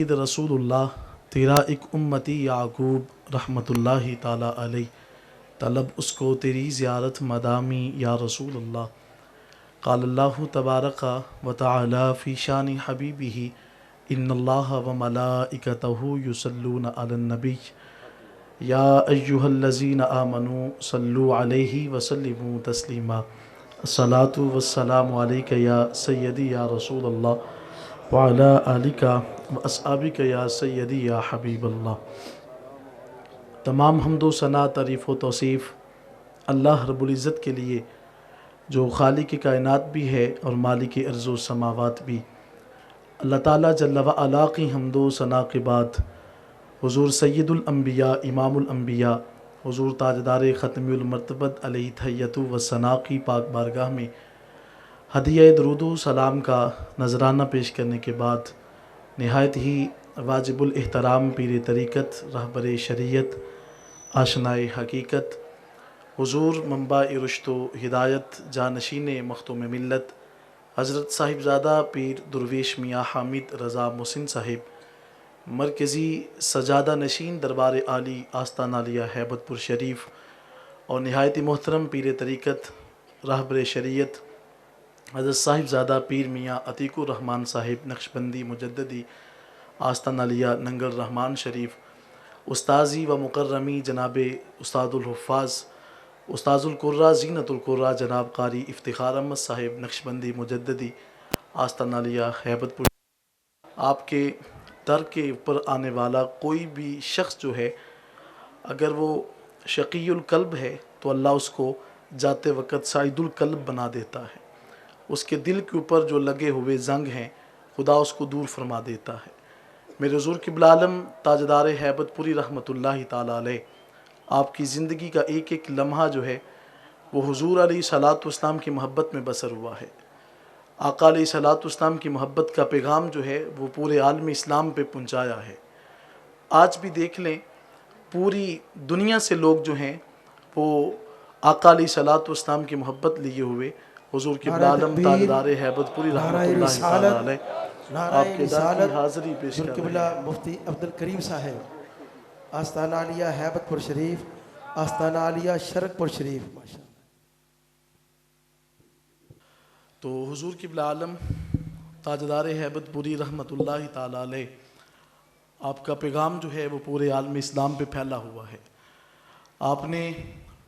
سید رسول اللہ تیرا ایک امتی یعقوب رحمۃ اللہ تعالیٰ علیہ، طلب اس کو تیری زیارت مدامی یا رسول اللہ۔ قال اللہ تبارک و تعالی فی شان حبیبہ ان اللہ و ملائکتہ یصلون علی النبی یا ایہا الذین آمنوا صلوا علیہ وسلموا تسلیما۔ الصلاۃ والسلام علیک یا سیدی یا رسول اللہ وعلی آلک و اصحابک یا سیدی یا حبیب اللہ۔ تمام حمد و ثنا، تعریف و توصیف اللہ رب العزت کے لیے جو خالق کائنات بھی ہے اور مالک ارض و سماوات بھی۔ اللہ تعالیٰ جل و علا کی حمد و ثنا کے بعد حضور سید الانبیاء امام الانبیاء حضور تاجدار ختم المرتبت علیہ تحیت و ثنا کی پاک بارگاہ میں ہدیہ درود و سلام کا نذرانہ پیش کرنے کے بعد نہایت ہی واجب الاحترام پیر طریقت، رہبر شریعت، آشنائے حقیقت، حضور منبع رشد و ہدایت، جانشین مختوم ملت حضرت صاحبزادہ پیر درویش میاں حامد رضا محسن صاحب، مرکزی سجادہ نشین دربار عالی آستانہ عالیہ ہیبت پور شریف، اور نہایت محترم پیر طریقت، رہبر شریعت حضرت صاحبزادہ پیر میاں عتیق الرحمن صاحب نقشبندی مجددی آستانہ عالیہ ننگل رحمان شریف، استاذی و مکرمی جناب استاد الحفاظ استاذ القرہ زینت القرہ جناب قاری افتخار احمد صاحب نقشبندی مجددی آستانہ عالیہ ہیبت پور۔ آپ کے در کے اوپر آنے والا کوئی بھی شخص جو ہے، اگر وہ شقی القلب ہے تو اللہ اس کو جاتے وقت سعید القلب بنا دیتا ہے۔ اس کے دل کے اوپر جو لگے ہوئے زنگ ہیں خدا اس کو دور فرما دیتا ہے۔ میرے حضور قبلہ عالم تاجدار ہیبت پوری رحمۃ اللہ تعالیٰ علیہ، آپ کی زندگی کا ایک ایک لمحہ جو ہے وہ حضور علیہ صلاۃ والسلام کی محبت میں بسر ہوا ہے۔ آقا علیہ صلاۃ والسلام کی محبت کا پیغام جو ہے وہ پورے عالم اسلام پہ پہنچایا ہے۔ آج بھی دیکھ لیں، پوری دنیا سے لوگ جو ہیں وہ آقا علیہ صلاۃ والسلام کی محبت لیے ہوئے حضور قبلہ عالم تاجدار ہیبت پوری رحمۃ اللہ تعالیٰ علیہ آپ کے در کی حاضری پیش کر رہے ہیں۔ مفتی عبدالکریم صاحب آستانہ عالیہ ہیبت پور شریف، آستانہ عالیہ شرک پور شریف۔ تو حضور قبلہ عالم تاجدار ہیبت پوری رحمۃ اللہ تعالیٰ علیہ آپ کا پیغام جو ہے وہ پورے عالم اسلام پہ پھیلا ہوا ہے۔ آپ نے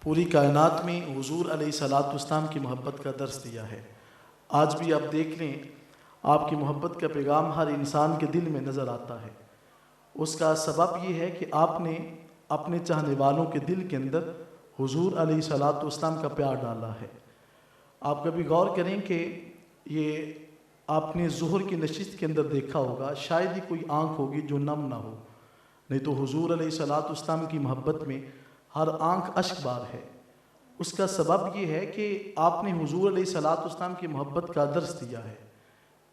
پوری کائنات میں حضور علیہ صلاۃ والسلام کی محبت کا درس دیا ہے۔ آج بھی آپ دیکھ لیں، آپ کی محبت کا پیغام ہر انسان کے دل میں نظر آتا ہے۔ اس کا سبب یہ ہے کہ آپ نے اپنے چاہنے والوں کے دل کے اندر حضور علیہ صلاۃ والسلام کا پیار ڈالا ہے۔ آپ کبھی غور کریں کہ یہ آپ نے ظہر کی نشست کے اندر دیکھا ہوگا، شاید ہی کوئی آنکھ ہوگی جو نم نہ ہو، نہیں تو حضور علیہ صلاۃ والسلام کی محبت میں ہر آنکھ اشک بار ہے۔ اس کا سبب یہ ہے کہ آپ نے حضور علیہ صلاۃ والسلام کی محبت کا درس دیا ہے۔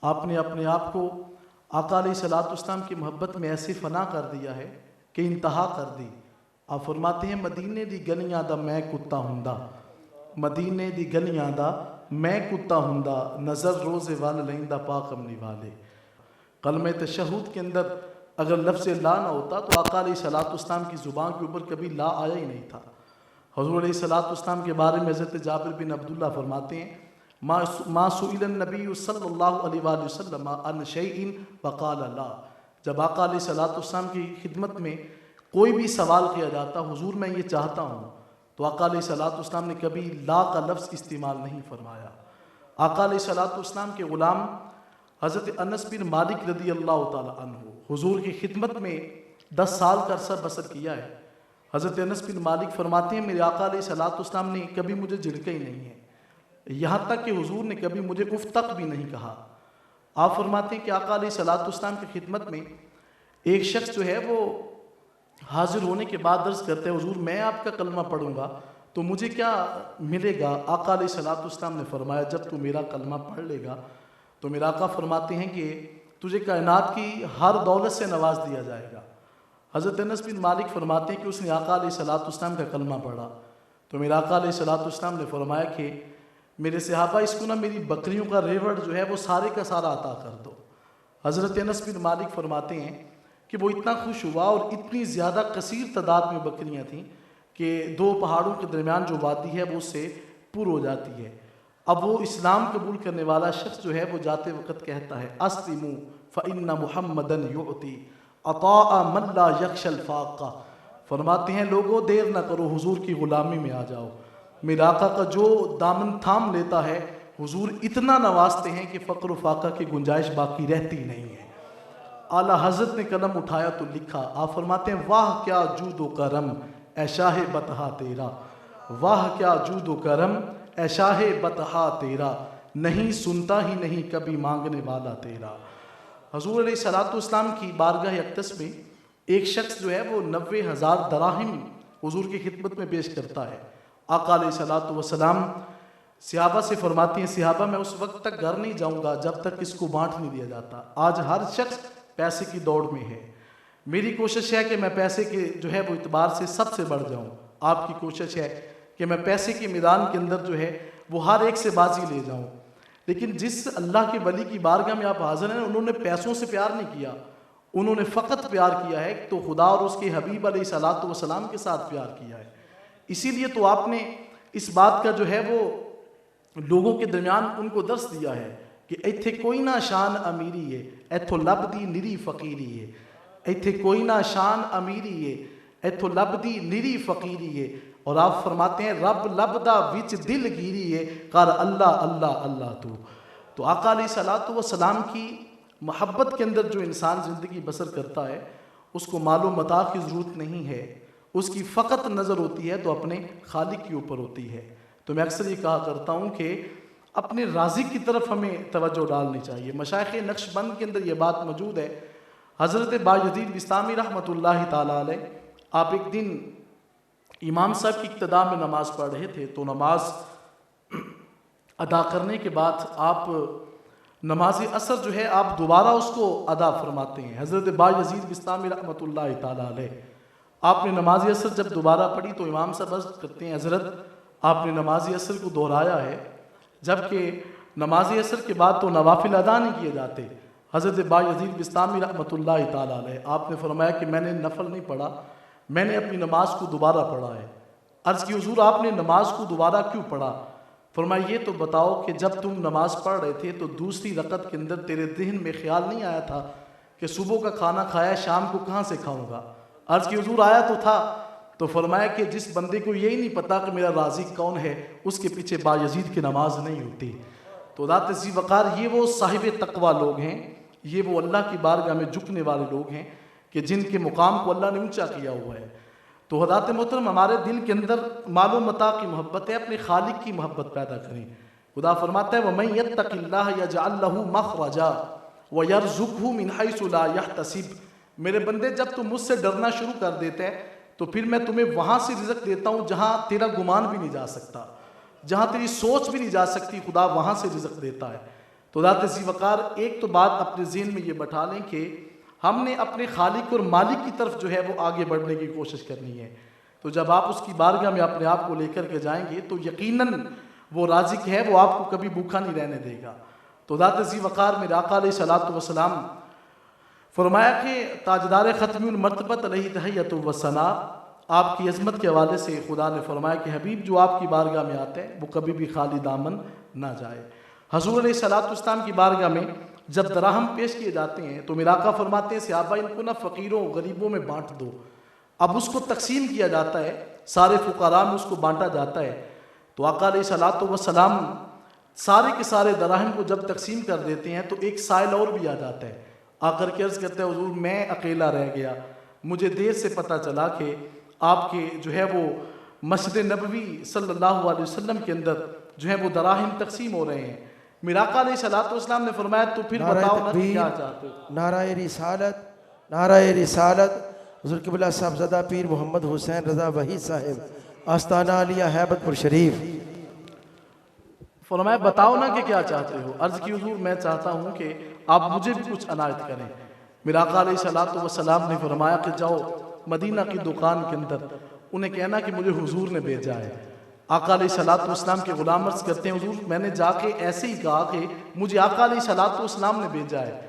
آپ نے اپنے آپ کو آقا علیہ صلاۃ والسلام کی محبت میں ایسے فنا کر دیا ہے کہ انتہا کر دی۔ آپ فرماتے ہیں مدینے دی گلیاں دا میں کتا ہوندا، مدینے دی گلیاں دا میں کتا ہوندا، نظر روزے وال لیندا پاک امنی والے۔ کلمہ تشہد کے اندر اگر لفظ لا نہ ہوتا تو آقا علیہ صلاۃ والسلام کی زبان کے اوپر کبھی لا آیا ہی نہیں تھا۔ حضور علیہ صلاۃ والسلام کے بارے میں حضرت جابر بن عبداللہ فرماتے ہیں ما سئل النبی صلی اللہ علیہ وآلہ وسلم عن شیء وقال لا۔ جب آقا علیہ صلاۃ والسلام کی خدمت میں کوئی بھی سوال کیا جاتا حضور میں یہ چاہتا ہوں، تو آقا علیہ صلاۃ والسلام نے کبھی لا کا لفظ استعمال نہیں فرمایا۔ آقا علیہ صلاۃ والسلام کے غلام حضرت انس بن مالک رضی اللہ تعالی عنہ حضور کی خدمت میں 10 سال کا عرصہ بسر کیا ہے۔ حضرت انس بن مالک فرماتے ہیں میرے آقا علیہ صلاۃ والسلام نے کبھی مجھے جھڑکا ہی نہیں ہے، یہاں تک کہ حضور نے کبھی مجھے اف تک بھی نہیں کہا۔ آپ فرماتے ہیں کہ آقا علیہ صلاۃ والسلام کی خدمت میں ایک شخص جو ہے وہ حاضر ہونے کے بعد عرض کرتے ہیں حضور میں آپ کا کلمہ پڑھوں گا تو مجھے کیا ملے گا؟ آقا علیہ صلاۃ والسلام نے فرمایا جب تو میرا کلمہ پڑھ لے گا تو میرا آقا فرماتے ہیں کہ تجھے کائنات کی ہر دولت سے نواز دیا جائے گا۔ حضرت انس بن مالک فرماتے ہیں کہ اس نے آقا علیہ صلاۃ والسلام کا کلمہ پڑھا تو میرا آقا علیہ صلاۃ والسلام نے فرمایا کہ میرے صحابہ اس کو نہ میری بکریوں کا ریوڑ جو ہے وہ سارے کا سارا عطا کر دو۔ حضرت انس بن مالک فرماتے ہیں کہ وہ اتنا خوش ہوا اور اتنی زیادہ کثیر تعداد میں بکریاں تھیں کہ 2 پہاڑوں کے درمیان جو وادی ہے وہ اس سے پر ہو جاتی ہے۔ اب وہ اسلام قبول کرنے والا شخص جو ہے وہ جاتے وقت کہتا ہے اسلموا فإن محمدا یعطی عطاء من لا یخشى الفاقہ، فرماتے ہیں لوگوں دیر نہ کرو، حضور کی غلامی میں آ جاؤ۔ میرے آقا کا جو دامن تھام لیتا ہے حضور اتنا نوازتے ہیں کہ فقر و فاقہ کی گنجائش باقی رہتی نہیں ہے۔ اعلیٰ حضرت نے قلم اٹھایا تو لکھا، آپ فرماتے ہیں واہ کیا جود و کرم اے شاہ بطحا تیرا، واہ کیا جود و کرم اے شاہ بطحا تیرا، نہیں سنتا ہی نہیں کبھی مانگنے والا تیرا۔ حضور علیہ السلام کی بارگاہ اقدس میں ایک شخص جو ہے وہ 90,000 دراہم حضور کی خدمت میں پیش کرتا ہے۔ آقا علیہ السلام صحابہ سے فرماتی ہیں صحابہ میں اس وقت تک گھر نہیں جاؤں گا جب تک اس کو بانٹ نہیں دیا جاتا۔ آج ہر شخص پیسے کی دوڑ میں ہے، میری کوشش ہے کہ میں پیسے کے جو ہے وہ اعتبار سے سب سے بڑھ جاؤں، آپ کی کوشش ہے کہ میں پیسے کے میدان کے اندر جو ہے وہ ہر ایک سے بازی لے جاؤں۔ لیکن جس اللہ کے ولی کی بارگاہ میں آپ حاضر ہیں انہوں نے پیسوں سے پیار نہیں کیا، انہوں نے فقط پیار کیا ہے تو خدا اور اس کے حبیب علیہ السلام کے ساتھ پیار کیا ہے۔ اسی لیے تو آپ نے اس بات کا جو ہے وہ لوگوں کے درمیان ان کو درس دیا ہے کہ ایتھے کوئی نہ شان امیری ہے ایتھو لبدی نری فقیری ہے، ایتھے کوئی نہ شان امیری ہے ایتھو لبدی نری فقیری ہے، اور آپ فرماتے ہیں رب لبدا وچ دل گیری ہے کر اللہ اللہ اللہ تو آقا علیہ السلام کی محبت کے اندر جو انسان زندگی بسر کرتا ہے اس کو مال و متاع کی ضرورت نہیں ہے، اس کی فقط نظر ہوتی ہے تو اپنے خالق کے اوپر ہوتی ہے۔ تو میں اکثر یہ کہا کرتا ہوں کہ اپنے رازق کی طرف ہمیں توجہ ڈالنی چاہیے۔ مشائخ نقش بند کے اندر یہ بات موجود ہے، حضرت بایزید بستامی رحمۃ اللہ تعالیٰ علیہ آپ ایک دن امام صاحب کی اقتداء میں نماز پڑھ رہے تھے، تو نماز ادا کرنے کے بعد آپ نماز عصر جو ہے آپ دوبارہ اس کو ادا فرماتے ہیں۔ حضرت بایزید بستامی رحمۃ اللہ تعالیٰ علیہ آپ نے نماز عصر جب دوبارہ پڑھی تو امام صاحب عرض کرتے ہیں حضرت آپ نے نماز عصر کو دہرایا ہے، جبکہ نماز عصر کے بعد تو نوافل ادا نہیں کیے جاتے۔ حضرت بایزید بستامی رحمۃ اللہ تعالیٰ علیہ آپ نے فرمایا کہ میں نے نفل نہیں پڑھا، میں نے اپنی نماز کو دوبارہ پڑھا ہے۔ عرض کی حضور آپ نے نماز کو دوبارہ کیوں پڑھا؟ فرمایا یہ تو بتاؤ کہ جب تم نماز پڑھ رہے تھے تو دوسری رکعت کے اندر تیرے ذہن میں خیال نہیں آیا تھا کہ صبح کا کھانا کھایا شام کو کہاں سے کھاؤں گا؟ عرض کی حضور آیا تو تھا۔ تو فرمایا کہ جس بندے کو یہی نہیں پتا کہ میرا رازق کون ہے اس کے پیچھے بایزید کی نماز نہیں ہوتی۔ تو ذات ذی وقار یہ وہ صاحب تقوی لوگ ہیں، یہ وہ اللہ کی بارگاہ میں جھکنے والے لوگ ہیں کہ جن کے مقام کو اللہ نے اونچا کیا ہوا ہے۔ تو حضرات محترم ہمارے دل کے اندر مال و متاع کی محبت ہے، اپنے خالق کی محبت پیدا کریں۔ خدا فرماتا ہے وَمَن يَتَّقِ اللَّهَ يَجْعَل لَّهُ مَخْرَجًا وَيَرْزُقْهُ مِنْ حَيْثُ لَا يَحْتَسِبُ، میرے بندے جب تم مجھ سے ڈرنا شروع کر دیتے ہیں تو پھر میں تمہیں وہاں سے رزق دیتا ہوں جہاں تیرا گمان بھی نہیں جا سکتا، جہاں تیری سوچ بھی نہیں جا سکتی، خدا وہاں سے رزق دیتا ہے۔ تو ذات ذی وقار ایک تو بات اپنے ذہن میں یہ بٹھا لیں کہ ہم نے اپنے خالق اور مالک کی طرف جو ہے وہ آگے بڑھنے کی کوشش کرنی ہے۔ تو جب آپ اس کی بارگاہ میں اپنے آپ کو لے کر کے جائیں گے تو یقیناً وہ رازق ہے، وہ آپ کو کبھی بھوکا نہیں رہنے دے گا۔ تو ذات ذی وقار میرے آقا علیہ السلام فرمایا کہ تاجدار ختم المرتبت علیہ تحیت و ثناء، آپ کی عظمت کے حوالے سے خدا نے فرمایا کہ حبیب جو آپ کی بارگاہ میں آتے ہیں وہ کبھی بھی خالی دامن نہ جائے۔ حضور علیہ السلام کی بارگاہ میں جب دراہم پیش کیے جاتے ہیں تو میرے آقا فرماتے ہیں صحابہ ان کو نہ فقیروں غریبوں میں بانٹ دو۔ اب اس کو تقسیم کیا جاتا ہے، سارے فقراء میں اس کو بانٹا جاتا ہے۔ تو آقا علیہ السلام سارے کے سارے دراہم کو جب تقسیم کر دیتے ہیں تو ایک سائل اور بھی آ جاتا ہے، آ کر کے عرض کرتے ہیں حضور میں اکیلا رہ گیا، مجھے دیر سے پتہ چلا کہ آپ کے جو ہے وہ مسجد نبوی صلی اللہ علیہ وسلم کے اندر جو ہے وہ دراہم تقسیم ہو رہے ہیں۔ میرا آقا علیہ السلام نے فرمایا تو پھر بتاؤ نا کیا چاہتے ہو؟ نعرہ رسالت، نعرہ رسالت، حضور قبلہ صاحبزادہ پیر محمد حسین رضا وحید صاحب آستانہ علیہ ہیبت پور شریف۔ فرمایا بتاؤ نا کہ کیا چاہتے ہو؟ عرض کی حضور میں چاہتا ہوں کہ آپ مجھے بھی کچھ عنایت کریں۔ میرا آقا علیہ السلام نے فرمایا کہ جاؤ مدینہ کی دکان کے اندر انہیں کہنا کہ مجھے حضور نے بھیجا ہے۔ آقا علیہ السلام کے غلام عرض کرتے ہیں حضور میں نے جا کے ایسے ہی کہا کہ مجھے آقا علیہ السلام نے بھیجا ہے۔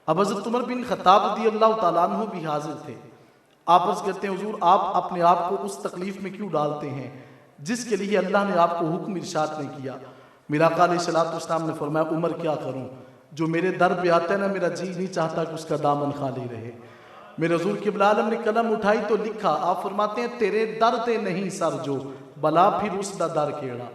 اب حضرت عمر بن خطاب رضی اللہ تعالیٰ عنہ بھی حاضر تھے. آپ عرض کرتے ہیں حضور آپ اپنے آپ کو اس تکلیف میں کیوں ڈالتے ہیں جس کے لیے اللہ نے آپ کو حکم ارشاد نہیں کیا؟ میرا آقا علیہ الصلوۃ والسلام نے فرمایا عمر کیا کروں، جو میرے در پہ آتا ہے نا میرا جی نہیں چاہتا کہ اس کا دامن خالی رہے. میرے حضور قبلہ عالم نے قلم اٹھائی تو لکھا. آپ فرماتے ہیں تیرے در تے نہیں سر جو بلا پھر اس دا در کیڑا.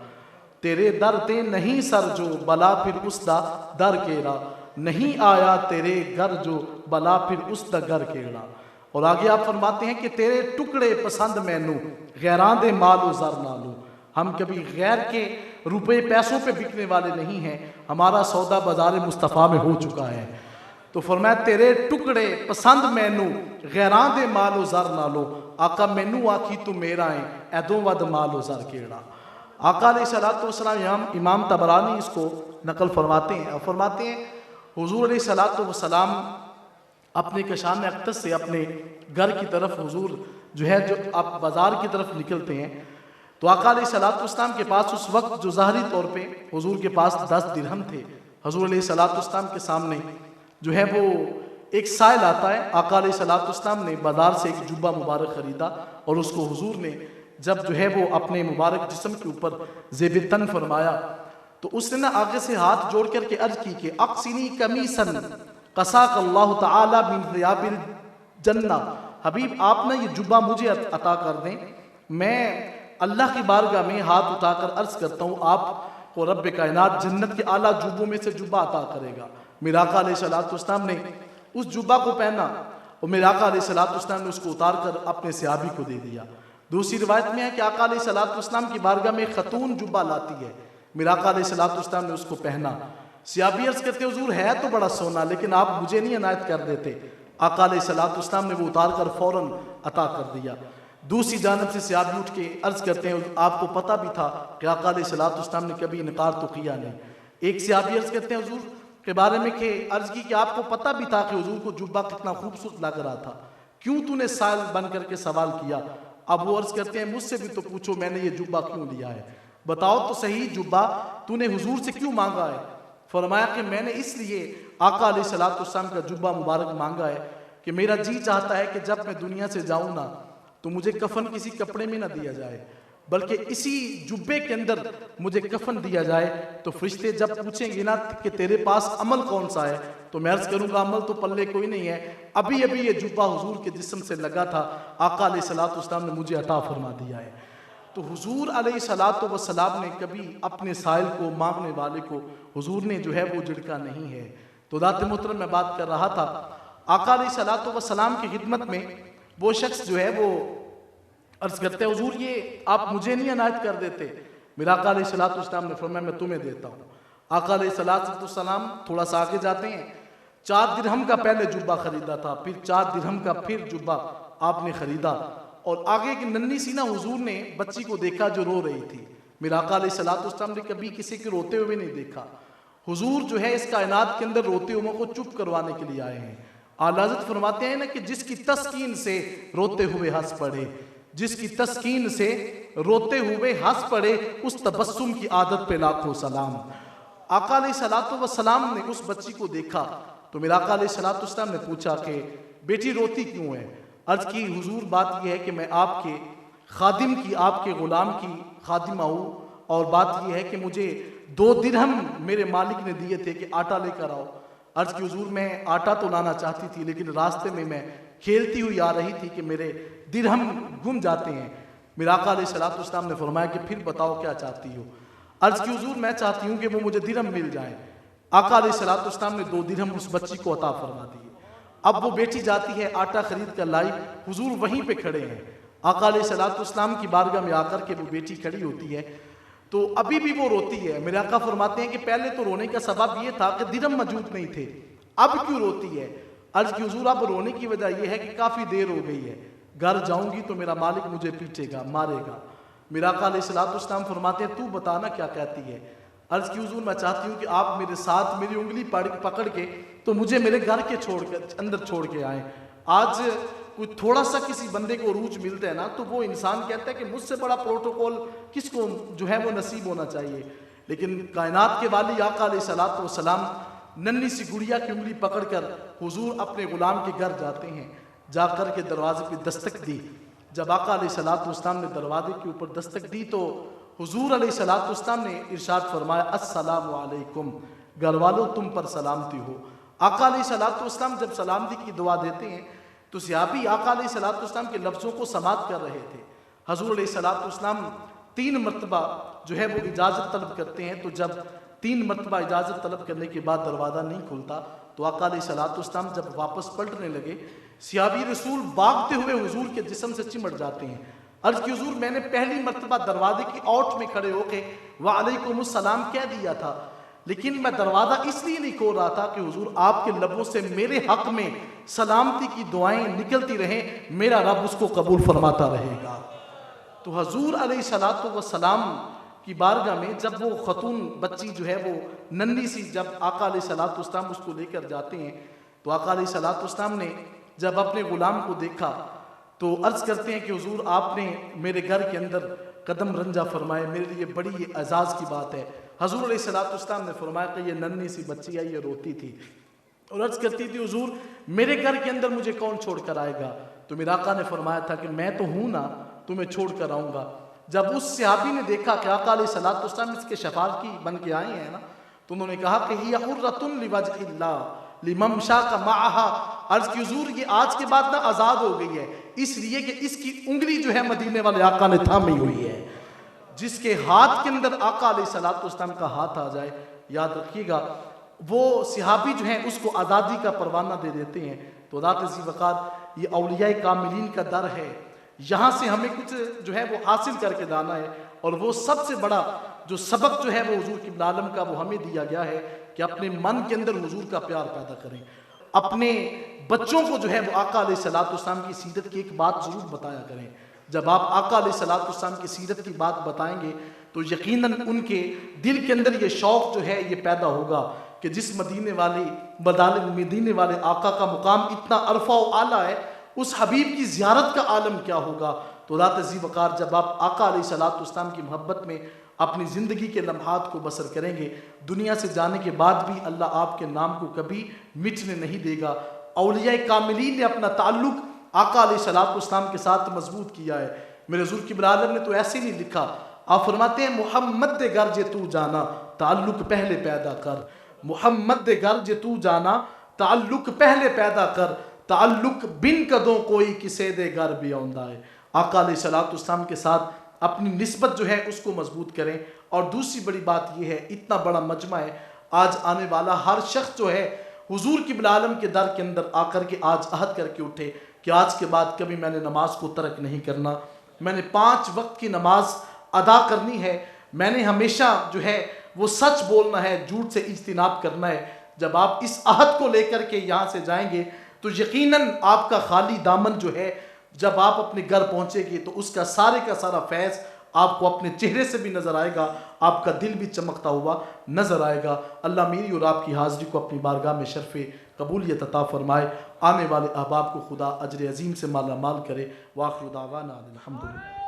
تیرے در تے نہیں سر جو بلا پھر اس دا در کیڑا. نہیں آیا تیرے گھر جو بلا پھر اس دا گھر کیڑا. اور آگے آپ فرماتے ہیں کہ تیرے ٹکڑے پسند مینوں غیراں دے مال و زر نالوں. ہم کبھی غیر کے روپے پیسوں پہ بکنے والے نہیں ہیں، ہمارا سودا بازار مصطفیٰ میں ہو چکا ہے. تو فرمایا تیرے ٹکڑے پسند مینوں غیراں دے مال و زر نالوں. آقا مینوں آکھی تو میرا ہے ایدوں ود مال و زر کیڑا. آقا علیہ الصلوۃ والسلام امام طبرانی اس کو نقل فرماتے ہیں اور فرماتے ہیں حضور علیہ الصلوۃ والسلام اپنے کشان اقدس سے اپنے گھر کی طرف حضور جو آپ بازار کی طرف نکلتے ہیں تو آقا علیہ الصلوۃ والسلام کے پاس اس وقت جو ظاہری طور پہ حضور کے پاس 10 درہم تھے. حضور علیہ الصلوۃ والسلام کے سامنے جو ہے وہ ایک سائل آتا ہے. آقا علیہ الصلوۃ والسلام نے بازار سے ایک جبہ مبارک خریدا اور اس کو حضور نے جب جو ہے وہ اپنے مبارک جسم کے اوپر زیب تن فرمایا تو اس نے نا آگے سے ہاتھ جوڑ کر کے عرض کی کہ اقسنی قمیصاً قصاک اللہ تعالی من ریاب الجنہ. حبیب آپ نے یہ جبہ مجھے عطا کر دیں، میں اللہ کی بارگاہ میں ہاتھ اٹھا کر عرض کرتا ہوں آپ کو رب کائنات جنت کے اعلیٰ جبوں میں سے جبہ عطا کرے گا. میرا آقا علیہ الصلوۃ والسلام نے اس جبہ کو پہنا اور میرا آقا علیہ الصلوۃ والسلام نے اس کو اتار کر اپنے صحابی کو دے دیا. دوسری روایت میں ہے کہ آقا علیہ الصلوۃ والسلام کی بارگاہ میں خاتون جبہ لاتی ہے، میرا آقا علیہ الصلوۃ والسلام نے اس کو پہنا. صحابی عرض کرتے حضور ہے تو بڑا سونا لیکن آپ مجھے نہیں عنایت کر دیتے. آقا علیہ الصلوۃ والسلام نے وہ اتار کر فوراً عطا کر دیا. دوسری جانب سے صحابی اٹھ کے عرض کرتے ہیں آپ کو پتہ بھی تھا کہ آقا علیہ الصلوۃ والسلام نے کبھی انکار تو کیا نہیں. ایک صحابی عرض کرتے ہیں حضور کے بارے میں کہ عرض کی کہ آپ کو پتہ بھی تھا کہ حضور کو جبہ کتنا خوبصورت لگ رہا تھا، کیوں تو نے سائل بن کر کے سوال کیا؟ اب وہ عرض کرتے ہیں مجھ سے بھی تو پوچھو میں نے یہ جبہ کیوں لیا ہے، بتاؤ تو صحیح جبہ تو نے حضور سے کیوں مانگا ہے؟ فرمایا کہ میں نے اس لیے آقا علیہ الصلوۃ والسلام کا جبہ مبارک مانگا ہے کہ میرا جی چاہتا ہے کہ جب میں دنیا سے جاؤں نا تو مجھے کفن کسی کپڑے میں نہ دیا جائے بلکہ اسی جبے کے اندر مجھے کفن دیا جائے. تو فرشتے جب پوچھیں گے نا کہ تیرے پاس عمل کون سا ہے تو میں عرض کروں گا عمل تو پلے کوئی نہیں ہے، ابھی ابھی یہ جبہ حضور کے جسم سے لگا تھا، آقا علیہ الصلوۃ والسلام نے مجھے عطا فرما دیا ہے. تو حضور علیہ الصلوۃ والسلام نے کبھی اپنے سائل کو مانگنے والے کو حضور نے جو ہے وہ جھڑکا نہیں ہے. تو ذات محترم میں بات کر رہا تھا آقا علیہ الصلوۃ والسلام کی خدمت میں وہ شخص جو ہے وہ عرض کرتے ہیں حضور یہ آپ مجھے نہیں عنایت کر دیتے. میرا آقا علیہ الصلوۃ والسلام نے فرمایا میں تمہیں دیتا ہوں. آقا علیہ الصلوۃ والسلام تھوڑا سا آگے جاتے ہیں، 4 درہم کا پہلے جبہ خریدا تھا، پھر 4 درہم کا پھر جبہ آپ نے خریدا اور آگے کی ننھی سی نا حضور نے بچی کو دیکھا جو رو رہی تھی. میرا آقا علیہ الصلوۃ والسلام نے کبھی کسی کے روتے ہوئے نہیں دیکھا. حضور جو ہے اس کائنات کے اندر روتے ہوئے کو چپ کروانے کے لیے آئے ہیں. اعلیٰ حضرت فرماتے ہیں نا کہ جس کی تسکین سے روتے ہوئے ہنس پڑے، جس کی تسکین سے روتے ہوئے ہنس پڑے اس تبسم کی عادت پہ لاکھوں سلام. آقا علیہ الصلوۃ والسلام نے اس بچی کو دیکھا تو میرا آقا علیہ الصلوۃ والسلام نے پوچھا کہ بیٹی روتی کیوں ہے؟ عرض کی حضور بات یہ ہے کہ میں آپ کے خادم کی آپ کے غلام کی خادمہ ہوں اور بات یہ ہے کہ مجھے 2 درہم میرے مالک نے دیے تھے کہ آٹا لے کر آؤ. عرض کی حضور میں آٹا تو لانا چاہتی تھی لیکن راستے میں کھیلتی ہوئی آ رہی تھی کہ میرے درہم گم جاتے ہیں. میرا آقا علیہ الصلوۃ والسلام نے فرمایا کہ پھر بتاؤ کیا چاہتی ہو؟ عرض کی حضور میں چاہتی ہوں کہ وہ مجھے درہم مل جائیں. آقا علیہ الصلوۃ والسلام نے 2 درہم اس بچی کو عطا فرما دیے. اب وہ بیٹی جاتی ہے آٹا خرید کر لائی، حضور وہیں پہ کھڑے ہیں. آقا علیہ الصلوۃ والسلام کی بارگاہ میں آ کر کے وہ بیٹی کھڑی ہوتی ہے تو ابھی بھی وہ روتی ہے. میرے آقا فرماتے ہیں کہ پہلے تو رونے کا سبب یہ تھا کہ درہم موجود نہیں تھے، اب کیوں روتی ہے؟ عرض کی حضور اب رونے کی وجہ یہ ہے کہ کافی دیر ہو گئی ہے، گھر جاؤں گی تو میرا مالک مجھے پیٹے گا، مارے گا. میرا آقا علیہ الصلوۃ والسلام فرماتے ہیں تو بتانا کیا کہتی ہے؟ عرض کی حضور میں چاہتی ہوں کہ آپ میرے ساتھ میری انگلی پکڑ کے تو مجھے میرے گھر کے اندر چھوڑ کے آئیں. آج کوئی تھوڑا سا کسی بندے کو عروج ملتا ہے نا تو وہ انسان کہتا ہے کہ مجھ سے بڑا پروٹوکول کس کو جو ہے وہ نصیب ہونا چاہیے. لیکن کائنات کے والی آقا علیہ الصلوۃ والسلام ننھی سی گڑیا کی انگلی پکڑ کر حضور اپنے غلام کے گھر جاتے ہیں، جا کر کے دروازے پہ دستک دی۔ جب آقا علیہ الصلوۃ والسلام نے دروازے کے اوپر دستک دی تو حضور علیہ الصلوۃ والسلام نے ارشاد فرمایا السلام علیکم، گھر والوں تم پر سلامتی ہو۔ آقا علیہ الصلوۃ والسلام جب سلامتی کی دعا دیتے ہیں تو صحابی آقا علیہ الصلوۃ والسلام کے لفظوں کو سماعت کر رہے تھے۔ حضور علیہ الصلوۃ والسلام 3 مرتبہ جو ہے وہ اجازت طلب کرتے ہیں، تو جب 3 مرتبہ اجازت طلب کرنے کے بعد دروازہ نہیں کھلتا تو آقا علیہ الصلوۃ والسلام جب واپس پلٹنے لگے، صحابی رسول بھاگتے ہوئے حضور کے جسم سے چمٹ جاتے ہیں۔ عرض کی حضور میں نے پہلی مرتبہ دروازے کی اوٹ میں کھڑے ہو کے وعلیکم السلام کہہ دیا تھا، لیکن میں دروازہ اس لیے نہیں کھول رہا تھا کہ حضور آپ کے لبوں سے میرے حق میں سلامتی کی دعائیں نکلتی رہیں، میرا رب اس کو قبول فرماتا رہے گا۔ تو حضور علیہ الصلوۃ والسلام کی بارگاہ میں جب وہ خاتون بچی جو ہے وہ ننھی سی، جب آقا علیہ الصلوۃ والسلام اس کو لے کر جاتے ہیں تو آقا علیہ الصلوۃ والسلام نے جب اپنے غلام کو دیکھا تو عرض کرتے ہیں کہ حضور آپ نے میرے گھر کے اندر قدم رنجہ فرمائے، میرے لیے بڑی یہ اعزاز کی بات ہے۔ حضور علیہ الصلوۃ والسلام نے فرمایا کہ یہ ننھی سی بچی ہے، یہ روتی تھی اور عرض کرتی تھی حضور میرے گھر کے اندر مجھے کون چھوڑ کر آئے گا؟ تو میرے آقا نے فرمایا تھا کہ میں تو ہوں نا، تمہیں چھوڑ کر آؤں گا۔ جب اس صحابی نے دیکھا کہ آقا علیہ الصلوۃ والسلام اس کے شفاعت کی بن کے آئے ہیں نا، تو انہوں نے کہا کہ ہی حرۃ لوجہ اللہ لممشا کا معہا، عرض کی حضور یہ آج کے بعد نہ آزاد ہو گئی ہے، اس لیے کہ اس کی انگلی جو ہے مدینے والے آقا نے تھامی ہوئی ہے۔ جس کے ہاتھ کے اندر آقا علیہ الصلوۃ والسلام کا ہاتھ آ جائے، یاد رکھیے گا وہ صحابی جو ہیں اس کو آزادی کا پروانہ دے دیتے ہیں۔ تو ذات ذی وقار یہ اولیاء کاملین کا در ہے، یہاں سے ہمیں کچھ جو ہے وہ حاصل کر کے جانا ہے، اور وہ سب سے بڑا جو سبق جو ہے وہ حضور کی عالم کا وہ ہمیں دیا گیا ہے کہ اپنے من کے اندر حضور کا پیار پیدا کریں۔ اپنے بچوں کو جو ہے وہ آقا علیہ الصلوۃ والسلام کی سیرت کی ایک بات ضرور بتایا کریں۔ جب آپ آقا علیہ الصلوۃ والسلام کی سیرت کی بات بتائیں گے تو یقیناً ان کے دل کے اندر یہ شوق جو ہے یہ پیدا ہوگا کہ جس مدینے والے آقا کا مقام اتنا عرفہ و اعلیٰ ہے، اس حبیب کی زیارت کا عالم کیا ہوگا۔ تو ذات ذی وقار جب آپ آقا علیہ الصلوۃ والسلام کی محبت میں اپنی زندگی کے لمحات کو بسر کریں گے، دنیا سے جانے کے بعد بھی اللہ آپ کے نام کو کبھی مٹنے نہیں دے گا۔ اولیاء کاملین نے اپنا تعلق آقا علیہ الصلوۃ والسلام کے ساتھ مضبوط کیا ہے۔ میرے حضور کی عالم نے تو ایسے نہیں لکھا، آپ فرماتے ہیں محمد دے گھر جے تو جانا تعلق پہلے پیدا کر، محمد دے گھر جے تو جانا تعلق پہلے پیدا کر، تعلق بن کدوں کوئی کسے دے گھر بھی آندا ہے۔ آقا علیہ الصلوۃ والسلام کے ساتھ اپنی نسبت جو ہے اس کو مضبوط کریں۔ اور دوسری بڑی بات یہ ہے، اتنا بڑا مجمع ہے، آج آنے والا ہر شخص جو ہے حضور کی عالم کے در کے اندر آ کر کے آج عہد کر کے اٹھے کہ آج کے بعد کبھی میں نے نماز کو ترک نہیں کرنا، میں نے 5 وقت کی نماز ادا کرنی ہے، میں نے ہمیشہ جو ہے وہ سچ بولنا ہے، جھوٹ سے اجتناب کرنا ہے۔ جب آپ اس عہد کو لے کر کے یہاں سے جائیں گے تو یقیناً آپ کا خالی دامن جو ہے جب آپ اپنے گھر پہنچے گے تو اس کا سارا فیض آپ کو اپنے چہرے سے بھی نظر آئے گا، آپ کا دل بھی چمکتا ہوا نظر آئے گا۔ اللہ میری اور آپ کی حاضری کو اپنی بارگاہ میں شرف قبولیت عطا فرمائے، آنے والے احباب کو خدا اجر عظیم سے مالا مال کرے۔ وآخر دعوانا الحمدللہ۔